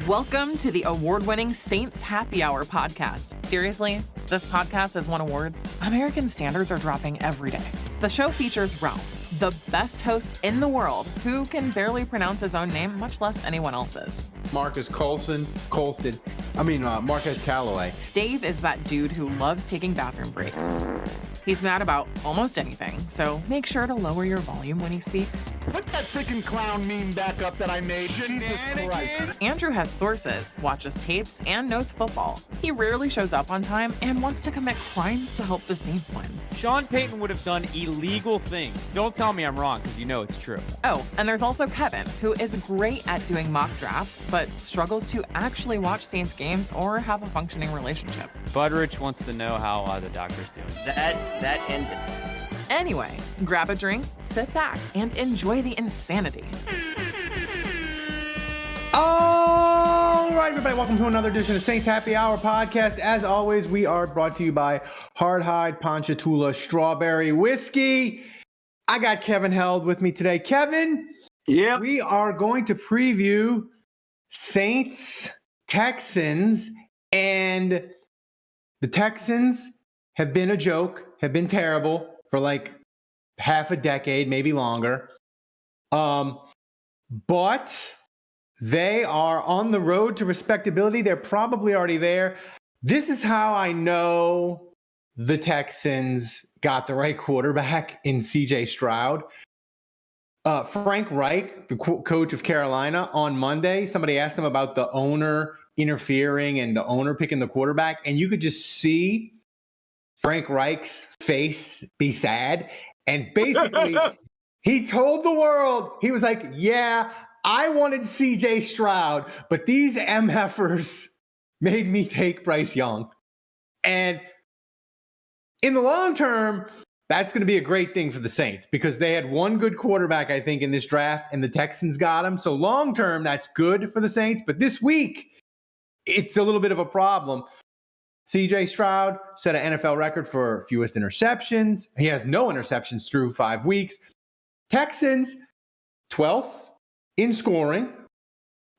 Welcome to the award-winning Saints Happy Hour podcast. Seriously, this podcast has won awards. American standards are dropping every day. The show features Ralph, the best host in the world, who can barely pronounce his own name, much less anyone else's. Marcus Marquez Callaway. Dave is that dude who loves taking bathroom breaks. He's mad about almost anything, so make sure to lower your volume when he speaks. Put that freaking clown meme back up that I made. Jesus Christ. Andrew has sources, watches tapes, and knows football. He rarely shows up on time and wants to commit crimes to help the Saints win. Sean Payton would have done illegal things. Don't tell me I'm wrong, because you know it's true. Oh, and there's also Kevin, who is great at doing mock drafts, but struggles to actually watch Saints games or have a functioning relationship. Budrich wants to know how the doctor's doing. That ended. Anyway, grab a drink, sit back, and enjoy the insanity. All right, everybody, welcome to another edition of Saints Happy Hour podcast. As always, we are brought to you by Hardhide Ponchatoula Strawberry Whiskey. I got Kevin Held with me today. Kevin, we are going to preview Saints, Texans, and the Texans have been a joke, have been terrible for like half a decade, maybe longer. But they are on the road to respectability. They're probably already there. This is how I know the Texans got the right quarterback in CJ Stroud. Frank Reich, the coach of Carolina, on Monday, somebody asked him about the owner interfering and the owner picking the quarterback, and you could just see Frank Reich's face be sad. And basically, he told the world, he was like, yeah, I wanted CJ Stroud, but these MFers made me take Bryce Young. And in the long term, that's going to be a great thing for the Saints because they had one good quarterback, I think, in this draft, and the Texans got him. So long term, that's good for the Saints. But this week, it's a little bit of a problem. CJ Stroud set an NFL record for fewest interceptions. He has no interceptions through 5 weeks. Texans, 12th in scoring,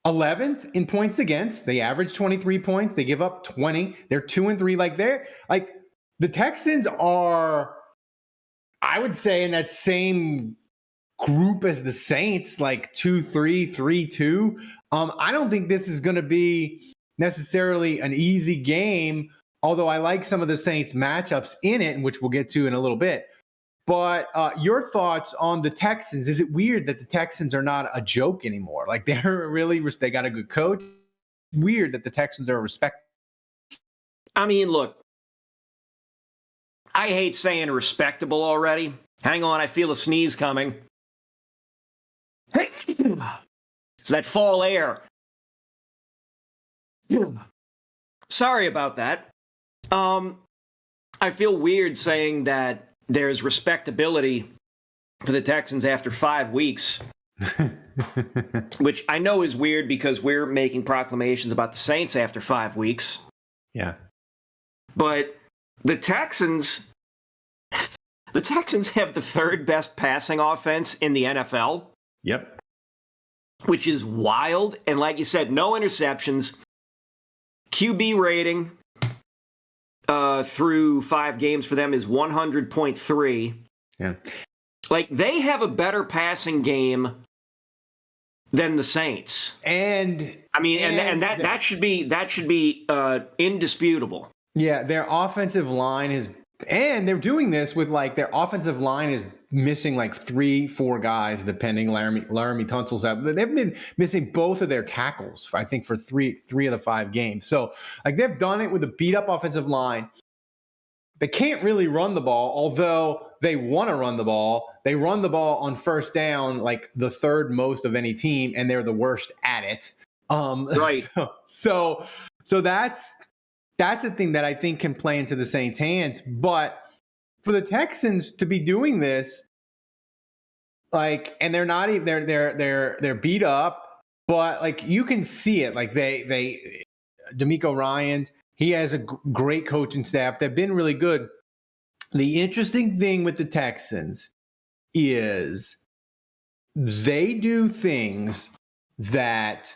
11th in points against. They average 23 points. They give up 20. They're 2-3. The Texans are, I would say, in that same group as the Saints, like 2-3, 3-2. I don't think this is going to be necessarily an easy game, although I like some of the Saints matchups in it, which we'll get to in a little bit. But your thoughts on the Texans? Is it weird that the Texans are not a joke anymore? Like they got a good coach. Weird that the Texans are respected. I mean, look, I hate saying respectable already. Hang on, I feel a sneeze coming. It's that fall air. Sorry about that. I feel weird saying that there's respectability for the Texans after 5 weeks, which I know is weird because we're making proclamations about the Saints after 5 weeks. Yeah. But the Texans have the third best passing offense in the NFL. Yep. Which is wild. And like you said, no interceptions. QB rating through 5 games for them is 100.3. Yeah. Like they have a better passing game than the Saints. And I mean, and that should be indisputable. Yeah, their offensive line is, and they're doing this with their offensive line is missing 3-4 guys, depending. Laramie Tunsil's out. They've been missing both of their tackles, I think, for three of the 5 games. So they've done it with a beat up offensive line. They can't really run the ball, although they want to run the ball. They run the ball on first down the third most of any team, and they're the worst at it. Right. So that's a thing that I think can play into the Saints' hands. But for the Texans to be doing this, and they're not even they're beat up, but you can see it. They D'Amico Ryans, he has a great coaching staff. They've been really good. The interesting thing with the Texans is they do things that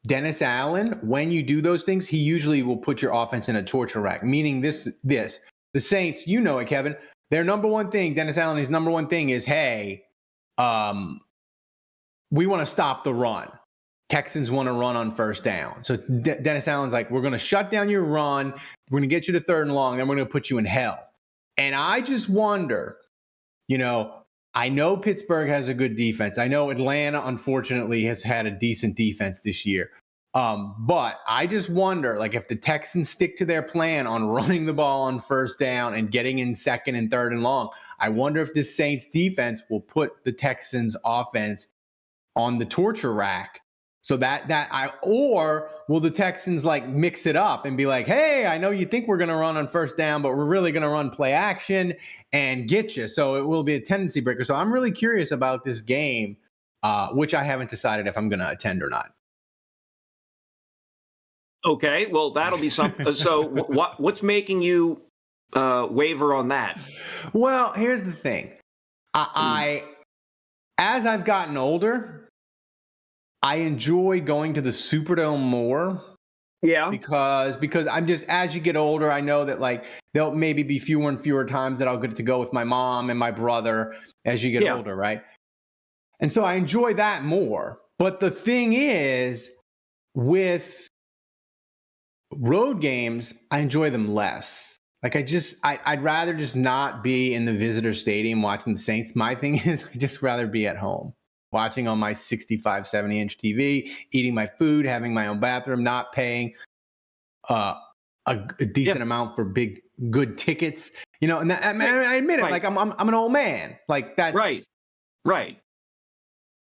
Dennis Allen, when you do those things, he usually will put your offense in a torture rack, meaning this. The Saints, you know it, Kevin, their number one thing, Dennis Allen, his number one thing is, hey, we want to stop the run. Texans want to run on first down. So Dennis Allen's like, we're going to shut down your run. We're going to get you to 3rd and long. Then we're going to put you in hell. And I just wonder, I know Pittsburgh has a good defense. I know Atlanta, unfortunately, has had a decent defense this year. But I just wonder, like, if the Texans stick to their plan on running the ball on first down and getting in 2nd and 3rd and long, I wonder if this Saints defense will put the Texans offense on the torture rack. So or will the Texans like mix it up and be like, hey, I know you think we're going to run on first down, but we're really going to run play action and get you. So it will be a tendency breaker. So I'm really curious about this game, which I haven't decided if I'm going to attend or not. Okay, well, that'll be something. So what's making you waver on that? Well, here's the thing. I as I've gotten older, I enjoy going to the Superdome more. Yeah. Because I'm just, as you get older, I know that like there'll maybe be fewer and fewer times that I'll get to go with my mom and my brother as you get older, right? And so I enjoy that more. But the thing is, with road games, I enjoy them less. Like I'd rather just not be in the visitor stadium watching the Saints. My thing is, I'd just rather be at home, watching on my 65, 70-inch TV, eating my food, having my own bathroom, not paying a decent amount for good tickets. And that, I admit it, like I'm an old man. Like that's right.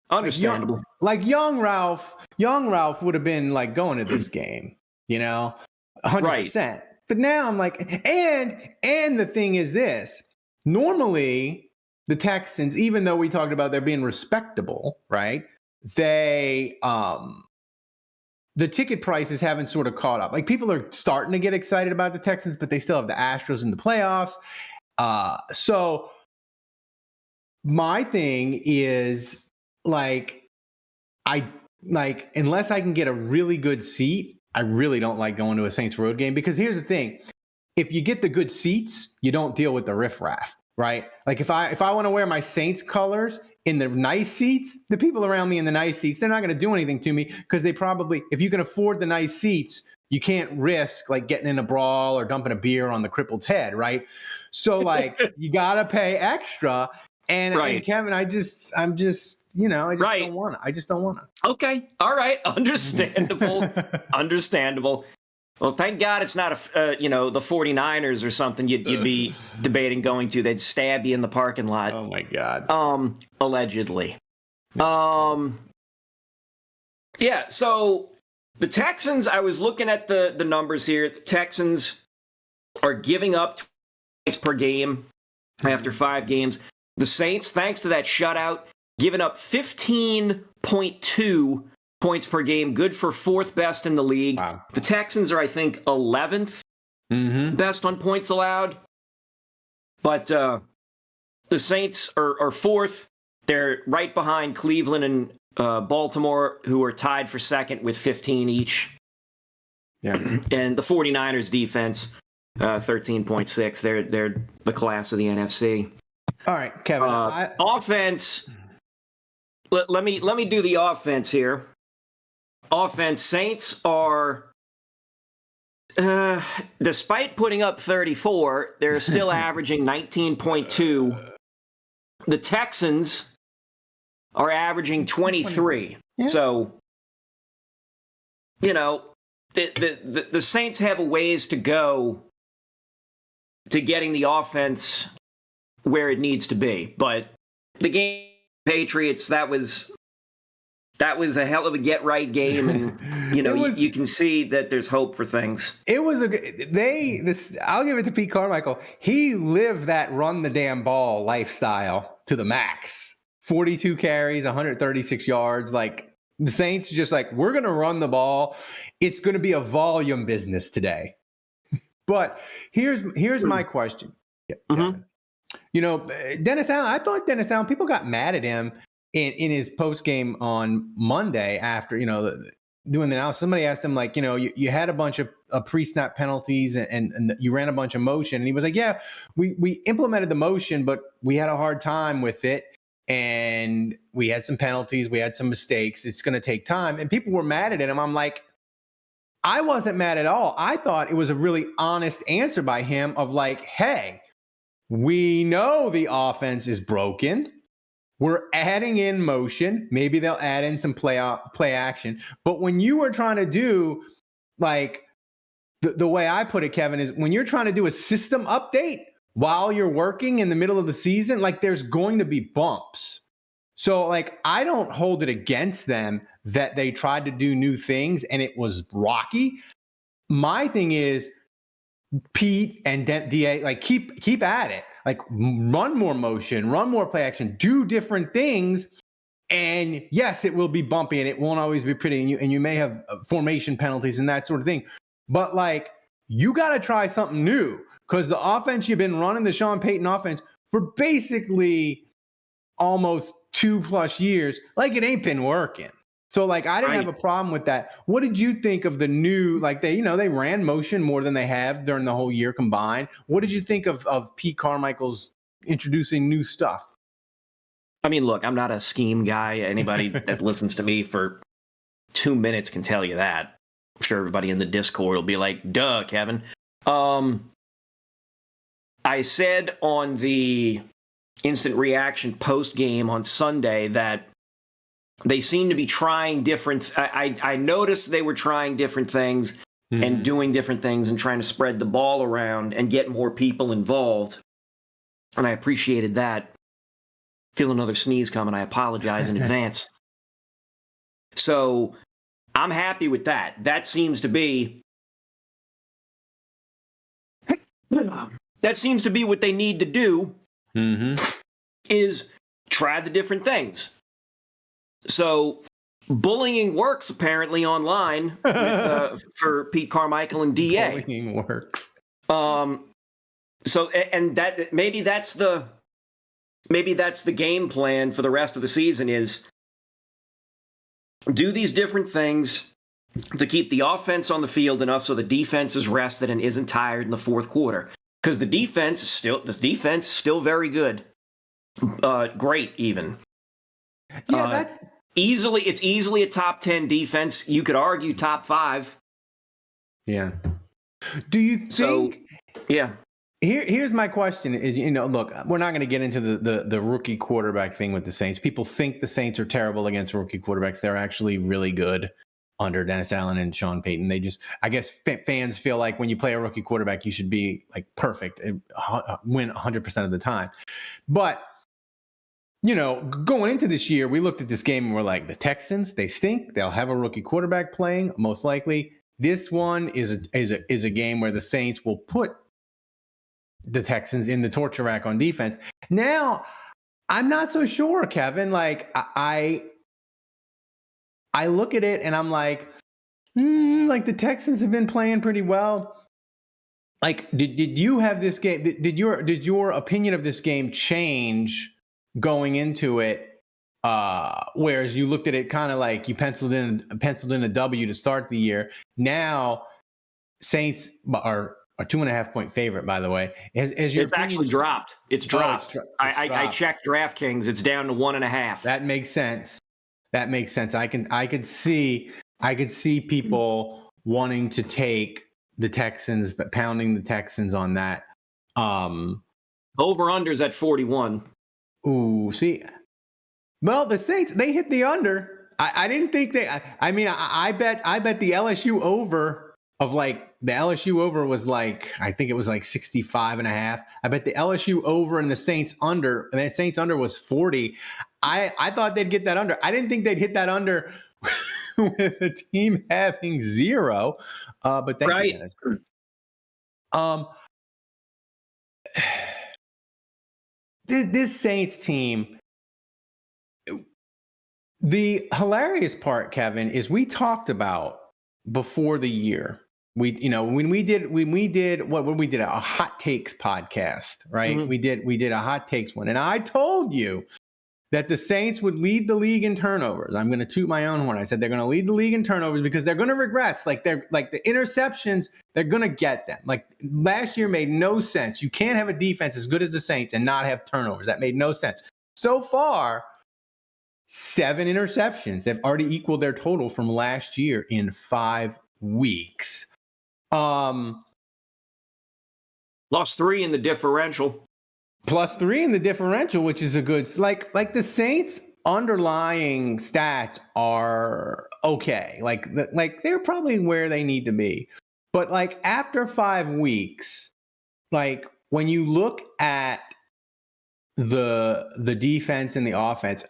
Understandable. Like young Ralph would have been like going to this game, 100%. But now I'm like, and the thing is this, normally the Texans, even though we talked about they're being respectable, right? They, the ticket prices haven't sort of caught up. Like people are starting to get excited about the Texans, but they still have the Astros in the playoffs. So my thing is unless I can get a really good seat, I really don't like going to a Saints road game, because here's the thing. If you get the good seats, you don't deal with the riffraff, right? Like if I want to wear my Saints colors in the nice seats, the people around me in the nice seats, they're not going to do anything to me, because they probably, if you can afford the nice seats, you can't risk like getting in a brawl or dumping a beer on the crippled's head, right? So like you got to pay extra. And Kevin, I just don't want to. I just don't want to. Okay. All right. Understandable. Understandable. Well, thank God it's not the 49ers or something you'd be debating going to. They'd stab you in the parking lot. Oh my God. Allegedly. Yeah. So the Texans, I was looking at the numbers here. The Texans are giving up points per game after 5 games. The Saints, thanks to that shutout, giving up 15.2 points per game, good for 4th best in the league. Wow. The Texans are, I think, 11th best on points allowed. But the Saints are 4th. They're right behind Cleveland and Baltimore, who are tied for 2nd with 15 each. Yeah. And the 49ers defense, 13.6. They're the class of the NFC. All right, Kevin. Offense. Let me do the offense here. Offense. Saints are, despite putting up 34, they're still averaging 19.2. The Texans are averaging 23. Yeah. So, the Saints have a ways to go to getting the offense where it needs to be. But the game, Patriots, that was a hell of a get-right game, and you can see that there's hope for things. It was I'll give it to Pete Carmichael. He lived that run the damn ball lifestyle to the max. 42 carries, 136 yards. Like the Saints, just like, we're going to run the ball. It's going to be a volume business today. But here's my question. Dennis Allen, I thought Dennis Allen, people got mad at him in his post game on Monday after, doing the analysis, somebody asked him, like, you had a bunch of pre-snap penalties and you ran a bunch of motion. And he was like, yeah, we implemented the motion, but we had a hard time with it. And we had some penalties. We had some mistakes. It's going to take time. And people were mad at him. I'm like, I wasn't mad at all. I thought it was a really honest answer by him of like, hey, we know the offense is broken. We're adding in motion. Maybe they'll add in some play action. But when you are trying to do, like, the way I put it, Kevin, is when you're trying to do a system update while you're working in the middle of the season, like, there's going to be bumps. So, like, I don't hold it against them that they tried to do new things and it was rocky. My thing is, Pete and Dent DA, like, keep at it. Like, run more motion, run more play action, do different things. And yes, it will be bumpy and it won't always be pretty. And you may have formation penalties and that sort of thing. But, like, you got to try something new, because the offense you've been running, the Sean Payton offense, for basically almost 2+ years, like, it ain't been working. So, like, I didn't have a problem with that. What did you think of the new, like, they ran motion more than they have during the whole year combined. What did you think of Pete Carmichael's introducing new stuff? I mean, look, I'm not a scheme guy. Anybody that listens to me for 2 minutes can tell you that. I'm sure everybody in the Discord will be like, duh, Kevin. I said on the instant reaction post game on Sunday that they seem to be trying different. I noticed they were trying different things and doing different things and trying to spread the ball around and get more people involved. And I appreciated that. Feel another sneeze coming. I apologize in advance. So I'm happy with that. That seems to be what they need to do, is try the different things. So bullying works apparently online for Pete Carmichael and DA. Bullying works. So, and that maybe that's the game plan for the rest of the season, is do these different things to keep the offense on the field enough so the defense is rested and isn't tired in the fourth quarter. Because the defense is still very good. Great, even. Yeah, it's easily a top 10 defense. You could argue top 5. Yeah. Do you think? So, yeah. Here's my question: is, look, we're not going to get into the rookie quarterback thing with the Saints. People think the Saints are terrible against rookie quarterbacks. They're actually really good under Dennis Allen and Sean Payton. They just, I guess, fans feel like when you play a rookie quarterback, you should be like perfect and win 100% of the time. But going into this year, we looked at this game and we're like, the Texans, they stink. They'll have a rookie quarterback playing, most likely. This one is a game where the Saints will put the Texans in the torture rack on defense. Now, I'm not so sure, Kevin. Like, I look at it and I'm like, like, the Texans have been playing pretty well. Like, did you have this game? Did your opinion of this game change going into it? Whereas you looked at it kind of like you penciled in a W to start the year. Now, Saints are a 2.5-point favorite, by the way. It's actually dropped. It's dropped. I checked DraftKings. It's down to 1.5. That makes sense. I could see people wanting to take the Texans, but pounding the Texans on that. Over-under's at 41. Ooh, see. Well, the Saints, they hit the under. I didn't think they. I mean, I bet the LSU over of, like, the LSU over was like, I think it was like 65.5. I bet the LSU over and the Saints under, and the Saints under was 40. I thought they'd get that under. I didn't think they'd hit that under with the team having 0. But thank you, Dennis. This Saints team, the hilarious part, Kevin, is we talked about before the year. When we did a hot takes podcast, right? Mm-hmm. We did a hot takes one, and I told you that the Saints would lead the league in turnovers. I'm going to toot my own horn. I said they're going to lead the league in turnovers because they're going to regress. Like the interceptions, they're going to get them. Like last year made no sense. You can't have a defense as good as the Saints and not have turnovers. That made no sense. So far, 7 interceptions. They've already equaled their total from last year in 5 weeks. Lost 3 in the differential. Plus 3 in the differential, which is a good, like the Saints underlying stats are okay. Like they're probably where they need to be. But like after 5 weeks, like when you look at the defense and the offense,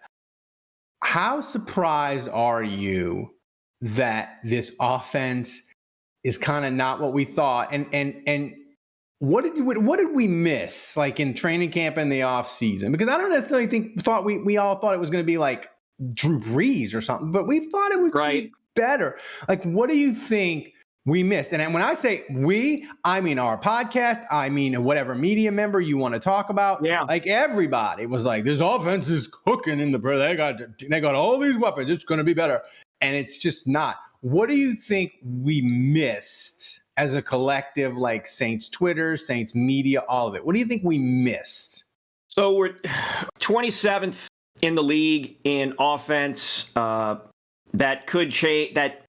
how surprised are you that this offense is kind of not what we thought? And what did we miss, like in training camp and the off season? Because I don't necessarily we all thought it was going to be like Drew Brees or something, but we thought it would be better. Like, what do you think we missed? And when I say we, I mean our podcast. I mean whatever media member you want to talk about. Yeah, like everybody was like, this offense is cooking in the. They got all these weapons. It's going to be better, and it's just not. What do you think we missed as a collective, like Saints Twitter, Saints media, all of it? What do you think we missed? So we're 27th in the league in offense. That could change. That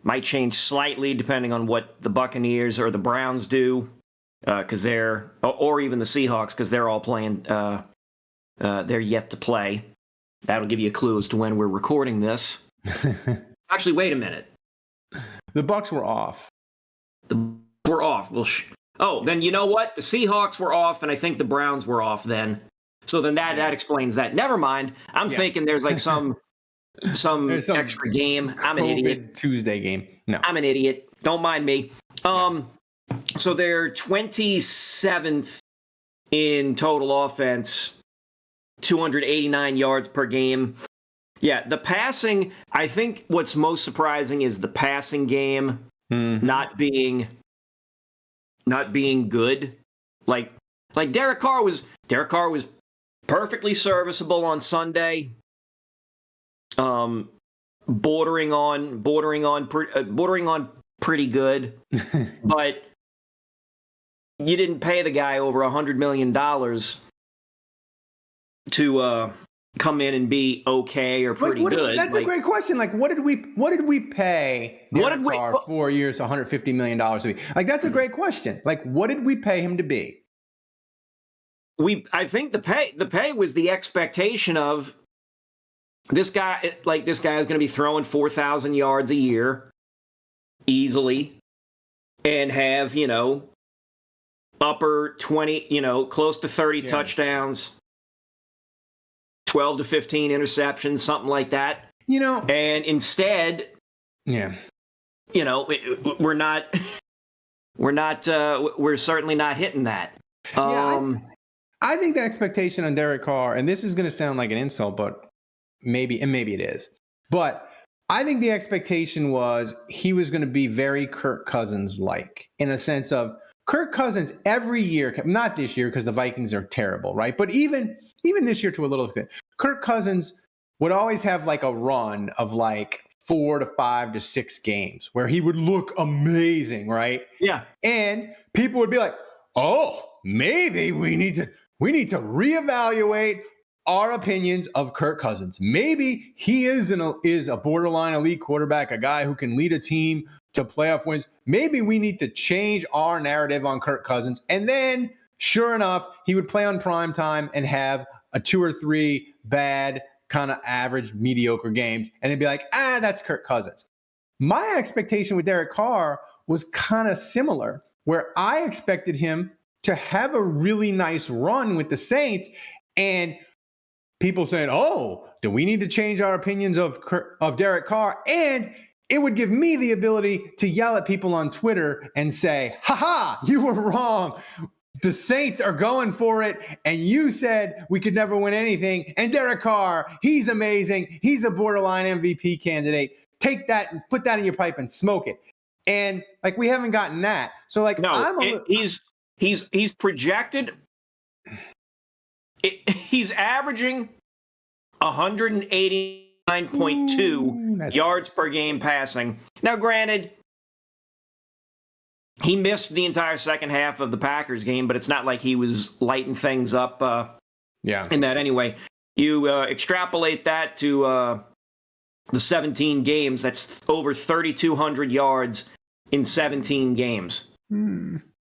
might change slightly depending on what the Buccaneers or the Browns do, because or even the Seahawks, because they're all playing. They're yet to play. That'll give you a clue as to when we're recording this. Actually, wait a minute. The Bucs were off. We're off. Well, then you know what? The Seahawks were off, and I think the Browns were off then. So then that explains that. Never mind. I'm thinking there's like some extra game. I'm an idiot. Tuesday game. No, I'm an idiot. Don't mind me. So they're 27th in total offense, 289 yards per game. Yeah, the passing. I think what's most surprising is the passing game. Not being good. Like Derek Carr was perfectly serviceable on Sunday. Bordering on pretty good. But you didn't pay the guy over $100 million to come in and be okay or pretty good. That's a great question. Like, what did we pay Derek Carr 4 years, $150 million to be? Like, that's a great question. Like, what did we pay him to be? I think the pay was the expectation of this guy. Like, this guy is going to be throwing 4,000 yards a year easily, and have upper 20, close to 30 touchdowns. 12 to 15 interceptions, something like that. And instead, we're certainly not hitting that. I think the expectation on Derek Carr, and this is going to sound like an insult, but maybe it is. But I think the expectation was he was going to be very Kirk Cousins-like, in a sense of Kirk Cousins every year, not this year because the Vikings are terrible, right? But even this year to a little extent, Kirk Cousins would always have like a run of like 4 to 5 to 6 games where he would look amazing, right? Yeah. And people would be like, oh, maybe we need to reevaluate our opinions of Kirk Cousins. Maybe he is a borderline elite quarterback, a guy who can lead a team to playoff wins. Maybe we need to change our narrative on Kirk Cousins. And then, sure enough, he would play on prime time and have a 2 or 3 bad, kind of average, mediocre games. And they'd be like, that's Kirk Cousins. My expectation with Derek Carr was kind of similar, where I expected him to have a really nice run with the Saints, and people saying, oh, do we need to change our opinions of Derek Carr? And it would give me the ability to yell at people on Twitter and say, you were wrong. The Saints are going for it, and you said we could never win anything. And Derek Carr, he's amazing. He's a borderline MVP candidate. Take that and put that in your pipe and smoke it. And like, we haven't gotten that. So like, he's projected. He's averaging 189.2 yards per game passing. Now, granted, he missed the entire second half of the Packers game, but it's not like he was lighting things up in that anyway. You extrapolate that to the 17 games, that's over 3,200 yards in 17 games.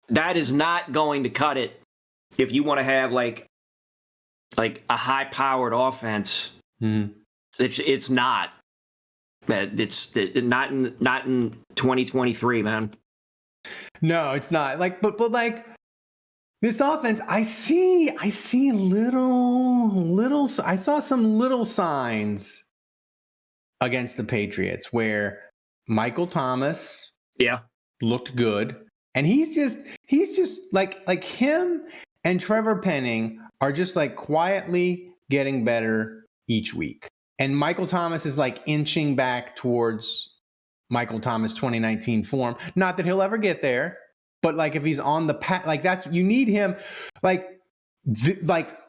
That is not going to cut it if you want to have like a high-powered offense. It's not. It's not in 2023, man. No, it's not. But like this offense, I saw some little signs against the Patriots where Michael Thomas looked good. And he's just like him and Trevor Penning are just like quietly getting better each week. And Michael Thomas is like inching back towards Michael Thomas 2019 form. Not that he'll ever get there, but like if he's on the path, like that's, you need him. Like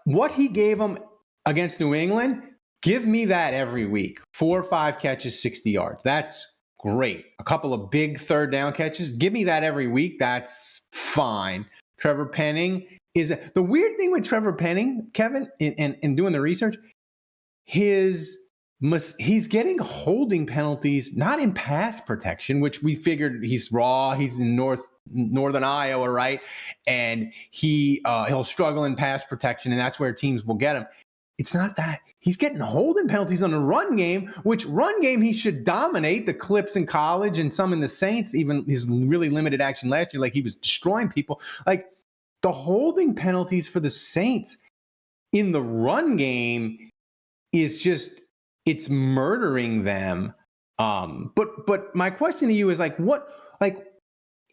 what he gave him against New England, give me that every week. 4 or 5 catches, 60 yards. That's great. A couple of big third down catches. Give me that every week. That's fine. Trevor Penning is the weird thing with Trevor Penning, Kevin, in doing the research, he's getting holding penalties, not in pass protection, which we figured he's raw. He's in northern Iowa, right? And he'll struggle in pass protection, and that's where teams will get him. It's not that. He's getting holding penalties on the run game, which run game he should dominate. The clips in college and some in the Saints, even his really limited action last year, like he was destroying people. Like the holding penalties for the Saints in the run game is just, it's murdering them. But my question to you is like,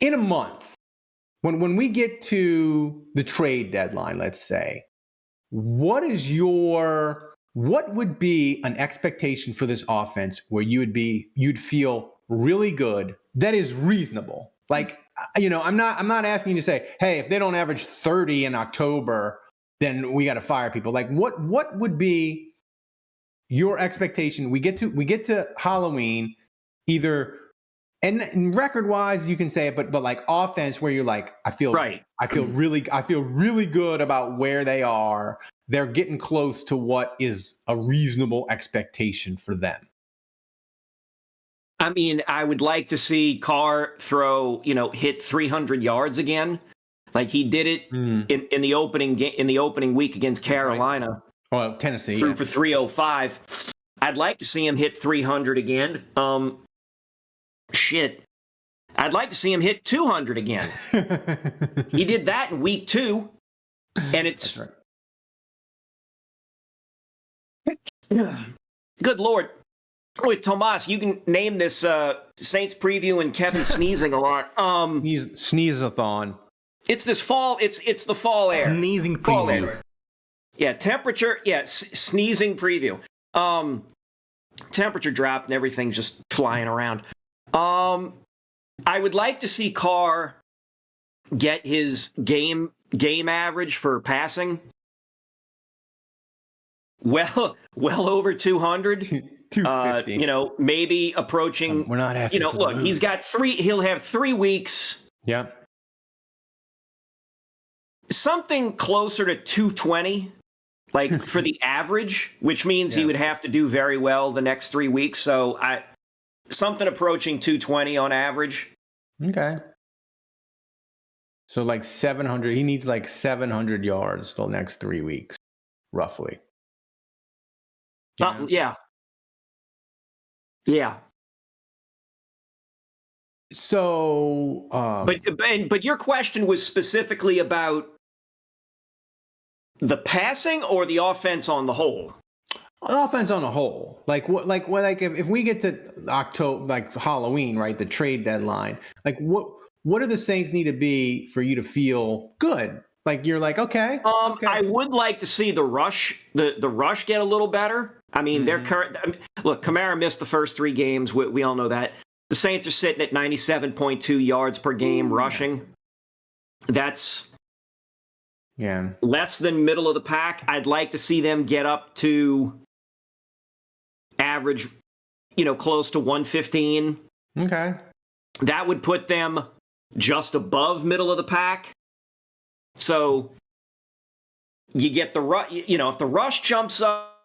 in a month, when we get to the trade deadline, let's say, what would be an expectation for this offense where you'd feel really good, that is reasonable? Like, I'm not asking you to say, hey, if they don't average 30 in October, then we got to fire people. Like what would be your expectation? We get to Halloween, either, and record wise you can say it, but like offense where you're like, I feel really good about where they are. They're getting close to what is a reasonable expectation for them. I mean, I would like to see Carr hit 300 yards again, like he did it in the opening week against Carolina. Right. Well, Tennessee threw for 305. I'd like to see him hit 300 again. I'd like to see him hit 200 again. He did that in week 2, and it's right. Good Lord. Wait, Tomas, you can name this Saints preview and Kevin sneezing a lot. Sneeze-a-thon. It's this fall. It's the fall air. Sneezing preview. Fall air. Yeah, temperature. Yeah, sneezing preview. Temperature dropped and everything's just flying around. I would like to see Carr get his game average for passing well over 200. 250. Maybe approaching. We're not asking. Look, he's got 3. He'll have 3 weeks. Yeah. Something closer to 220, like for the average, which means he would have to do very well the next 3 weeks. So something approaching 220 on average. Okay. So like 700. He needs like 700 yards the next 3 weeks, roughly. Yeah. So, but your question was specifically about the passing or the offense on the whole? Offense on the whole, if we get to October, like Halloween, right, the trade deadline, like what do the Saints need to be for you to feel good? Like you're like, okay. I would like to see the rush get a little better. I mean, look, Kamara missed the first 3 games. We all know that. The Saints are sitting at 97.2 yards per game rushing. That's less than middle of the pack. I'd like to see them get up to average, close to 115. Okay. That would put them just above middle of the pack. So you get the rush, if the rush jumps up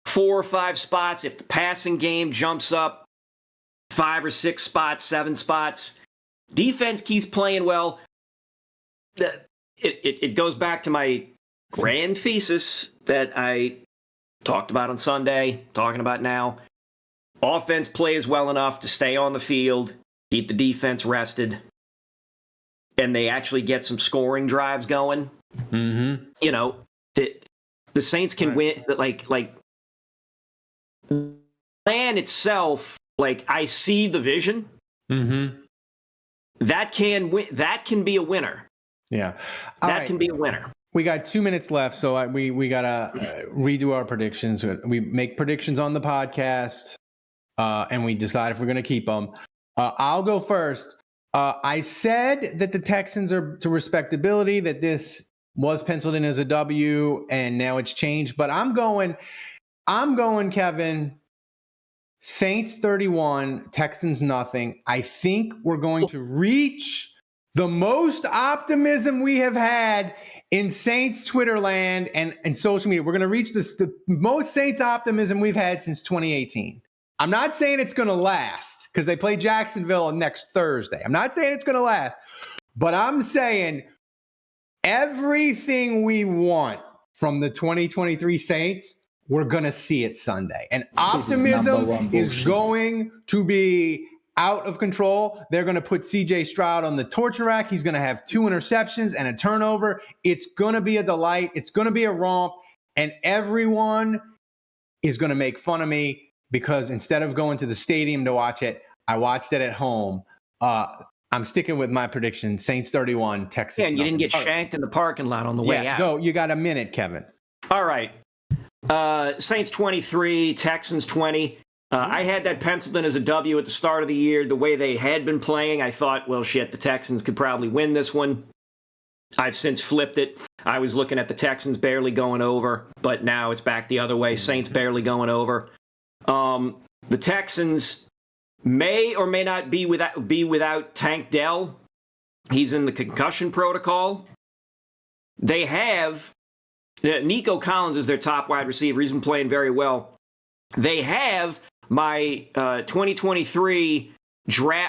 4 or 5 spots, if the passing game jumps up 5 or 6 spots, 7 spots, defense keeps playing well. It goes back to my grand thesis that I talked about on Sunday, talking about now. Offense plays well enough to stay on the field, keep the defense rested, and they actually get some scoring drives going. Mm-hmm. The Saints can win. Like the plan itself. Like, I see the vision. Mm-hmm. That can be a winner. Yeah, that can be a winner. We got 2 minutes left, so we gotta redo our predictions. We make predictions on the podcast, and we decide if we're gonna keep them. I'll go first. I said that the Texans are to respectability, that this was penciled in as a W, and now it's changed. But I'm going, Kevin. Saints 31, Texans nothing. I think we're going to reach the most optimism we have had in Saints Twitter land and social media. We're going to reach the most Saints optimism we've had since 2018. I'm not saying it's going to last because they play Jacksonville on next Thursday. I'm not saying it's going to last, but I'm saying everything we want from the 2023 Saints, we're going to see it Sunday. And optimism is going to be out of control. They're going to put CJ Stroud on the torture rack. He's going to have 2 interceptions and a turnover. It's going to be a delight. It's going to be a romp. And everyone is going to make fun of me because instead of going to the stadium to watch it, I watched it at home. I'm sticking with my prediction. Saints 31, Texans. Yeah, and you didn't get shanked in the parking lot on the way out. Go. You got a minute, Kevin. All right. Saints 23, Texans 20. I had that penciled in as a W at the start of the year. The way they had been playing, I thought, well, shit, the Texans could probably win this one. I've since flipped it. I was looking at the Texans barely going over, but now it's back the other way. Saints barely going over. The Texans may or may not be without Tank Dell. He's in the concussion protocol. They have Nico Collins is their top wide receiver. He's been playing very well. They have my 2023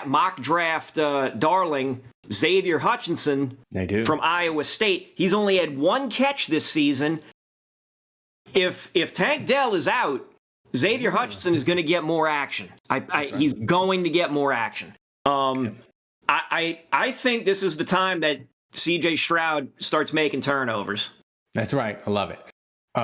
mock draft darling, Xavier Hutchinson from Iowa State. He's only had 1 catch this season. If Tank Dell is out, Xavier Hutchinson is going to get more action. He's going to get more action. I think this is the time that CJ Stroud starts making turnovers. That's right. I love it.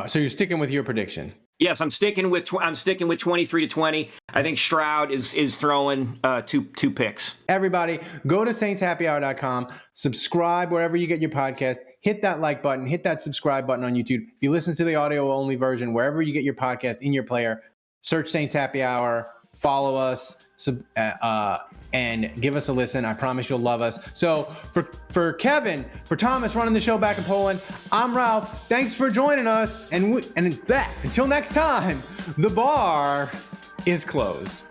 So you're sticking with your prediction? Yes, I'm sticking with 23-20. I think Stroud is throwing two picks. Everybody, go to saintshappyhour.com, subscribe wherever you get your podcast, hit that like button, hit that subscribe button on YouTube. If you listen to the audio-only version, wherever you get your podcast in your player, search Saints Happy Hour, follow us, and give us a listen. I promise you'll love us. So for Kevin, for Thomas running the show back in Poland, I'm Ralph. Thanks for joining us. And until next time, the bar is closed.